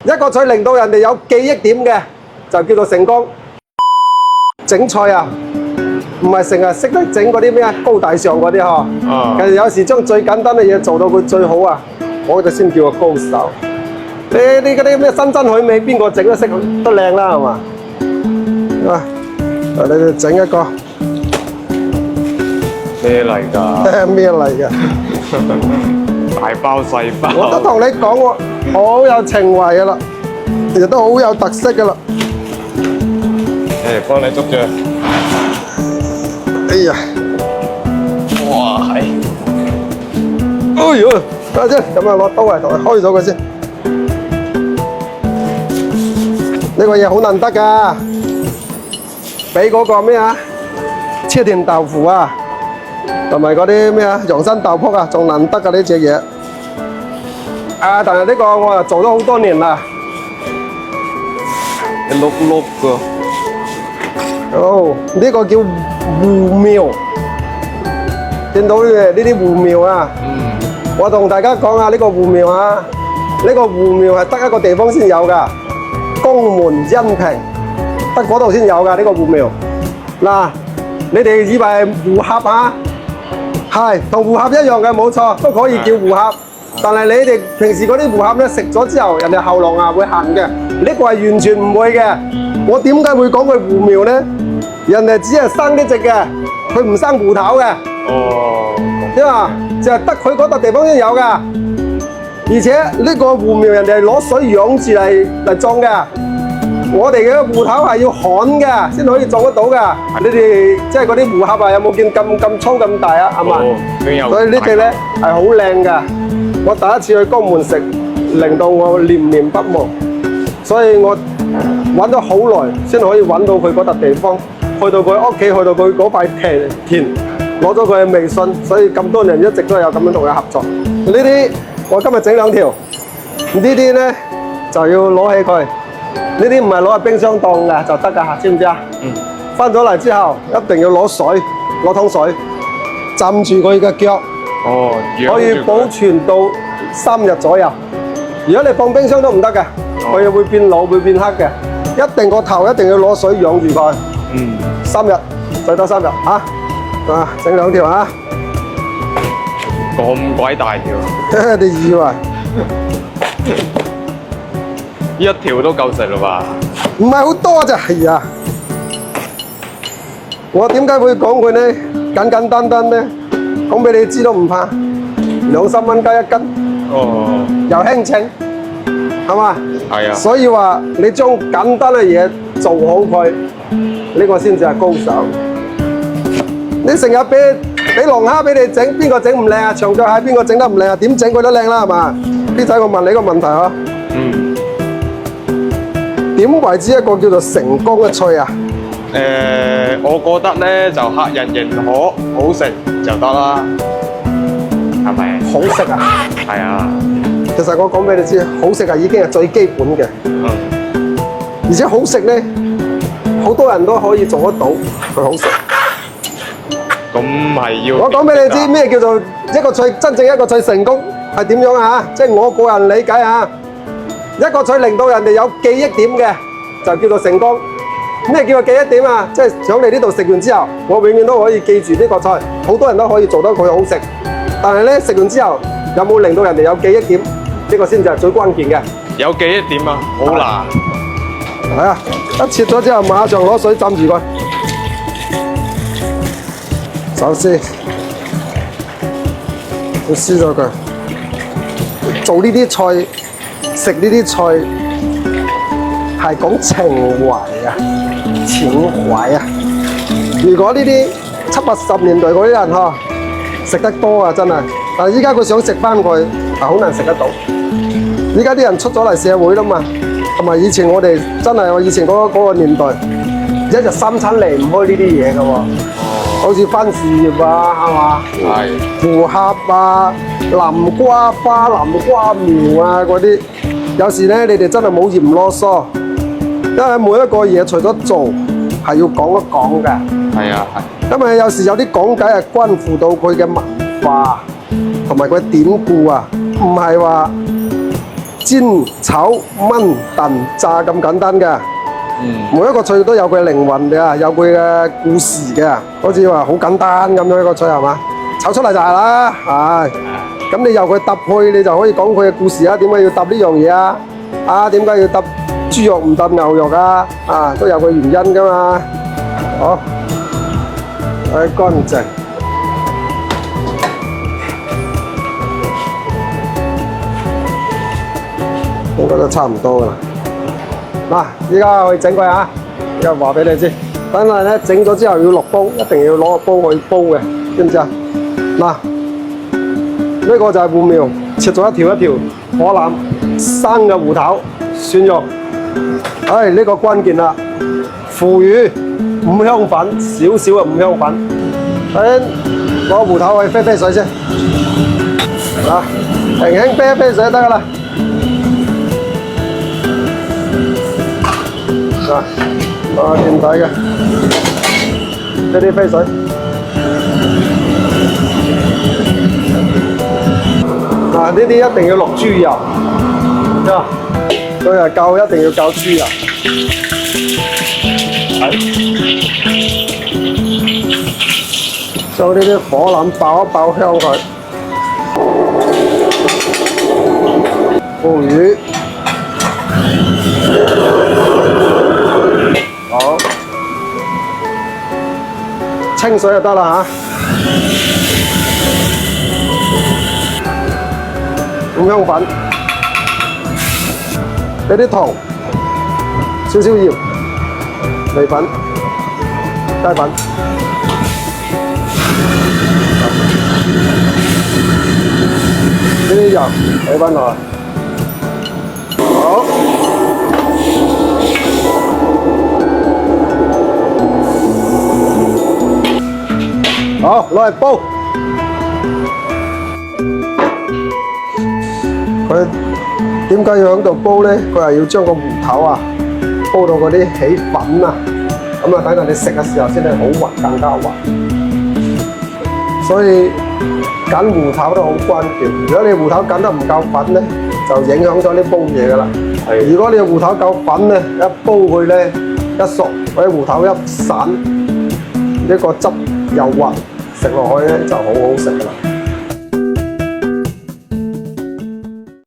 一個菜令到人哋有記憶點嘅，就叫做成功。整菜啊，唔係成日識得整嗰啲咩高大上嗰啲嗬。其實有時將最簡單嘅嘢做到佢最好啊，我哋先叫個高手。你嗰啲咩山珍海味，邊個整都識都靚啦，係嘛？啊，你哋整一個咩嚟㗎？咩嚟㗎？大包細包。我都同你講過，好有情懷㗎啦，亦都好有特色㗎啦。誒，幫你捉住。哎呀！哇，係。哎呦，等下先，咁啊攞刀嚟同佢開咗佢先。呢個嘢好難得㗎，比嗰個咩啊切田豆腐啊，同埋嗰啲咩啊洋山豆卜啊，仲難得㗎呢隻嘢。啊，但係呢個我又做咗好多年啦。一碌碌㗎。哦，呢個叫護苗，見到呢啲護苗啊？我同大家講下呢個護苗啊，呢個護苗係得一個地方先有㗎，江門恩平，得嗰度先有㗎呢個護苗。嗱，你哋以為係護盒啊？係，同護盒一樣嘅，冇錯，都可以叫護盒。但係你哋平時嗰啲護盒咧，食咗之後，人哋喉嚨啊會痕嘅，呢個係完全唔會嘅。我點解會講佢護苗咧？人哋只係生呢隻嘅，佢唔生芋頭嘅。哦。因為就係得佢嗰笪地方先有㗎。而且呢個護苗人哋係攞水養住嚟種嘅。我哋嘅芋頭係要旱嘅先可以種得到㗎。你哋即係嗰啲芋盒啊，有冇見咁粗咁大啊？係咪？所以呢隻咧係好靚㗎。我第一次去江門食，令到我念念不忘。所以我揾咗好耐先可以揾到佢嗰笪地方，去到佢屋企，去到佢嗰塊田，攞咗佢嘅微信，所以咁多年一直都有咁樣同佢合作。呢啲我今日整2條，呢啲咧就要攞起佢，呢啲唔係攞喺冰箱凍嘅就得㗎，知唔知啊？翻咗嚟之後一定要攞水，攞桶水浸住佢嘅腳。哦，可以保存到3日左右。如果你放冰箱都唔得嘅，佢會變老會變黑嘅。一定個頭一定要攞水養住佢。3日，最多3日嚇。啊，整2條啊！咁鬼大條。你以為？一條都夠食啦吧？唔係好多咋，係啊！我點解會講佢呢？簡簡單單呢？講俾你知都唔怕，2、3蚊雞一斤。哦。又輕稱，係嘛？係啊。所以話你將簡單嘅嘢做好佢，呢個先至係高手。你成日俾龍蝦俾你整，邊個整唔靚啊？長腳蟹邊個整得唔靚啊？點整佢都靚啦，係嘛？B仔，我問你個問題啊。點為之一個叫做成功嘅菜啊？我覺得咧就客人認可，好食就得啦，係咪？好食啊！係啊。其實我講俾你知，好食啊已經係最基本嘅。而且好食咧，好多人都可以做得到，佢好食。咁係要。我講俾你知咩叫做一個菜真正一個菜成功係點樣啊？即係我個人理解啊，一個菜令到人哋有記憶點嘅，就叫做成功。咩叫做記憶點啊？即係上嚟呢度食完之後，我永遠都可以記住呢個菜，好多人都可以做得佢好食。但係咧食完之後，有冇令到人哋有記憶點？呢個先至係最關鍵嘅。有記憶點啊，好難。係啊，一切咗之後，馬上攞水浸住佢。首先要撕咗佢。做呢啲菜，食呢啲菜係講情懷啊，情懷啊。如果呢啲70、80年代嗰啲人呵，食得多啊真係，但係依家佢想食翻佢係好難食得到。依家啲人出咗嚟社會啦嘛，同埋以前我哋真係我以前嗰個年代，一日3餐離唔開呢啲嘢㗎喎。好似番薯葉啊，係嘛？係。芋盒啊，南瓜花、南瓜苗啊嗰啲，有時咧你哋真係冇嫌囉嗦，因為每一個嘢除咗做係要講一講嘅。係啊，係。因為有時有啲講解係關乎到佢嘅文化同埋佢典故啊，唔係話煎、炒、燜、燉、炸咁簡單嘅。每一個菜都有佢靈魂嘅，有佢嘅故事嘅。好似話好簡單咁樣一個菜係嘛？炒出嚟就係啦，係。咁你由佢揼去，你就可以講佢嘅故事啊。點解要揼呢樣嘢啊？啊，點解要揼豬肉唔揼牛肉啊？啊，都有個原因噶嘛。好，睇乾淨。應該都差唔多噶啦。嗱，依家可以整佢啊！依家話俾你知，等陣咧整咗之後要落煲，一定要攞個煲去煲嘅，知唔知啊？嗱，呢個就係芋苗，切咗一條一條，火腩、生嘅芋頭、蒜肉。唉，呢個關鍵啦，腐乳、五香粉，少少嘅五香粉。等攞芋頭去飛飛水先，啊，輕輕飛一飛水就得噶啦。啊，墊底嘅，呢啲飛水。嗱，呢啲一定要落豬油，啊，佢係教一定要教豬油。將呢啲火腩爆一爆香佢，腐乳。好，清水就得啦嚇。五香粉，俾啲糖，少少鹽，味粉、雞粉，呢啲油俾翻落去。好。好，攞嚟煲。佢點解要喺度煲咧？佢係要將個芋頭啊煲到嗰啲起粉啊，咁啊等陣你食嘅時候先係好滑，更加滑。所以揀芋頭都好關鍵。如果你芋頭揀得唔夠粉咧，就影響咗啲煲嘢㗎啦。如果你個芋頭夠粉咧，一煲佢咧一熟，嗰啲芋頭一散，呢個汁又滑，食落去咧就好好食㗎啦。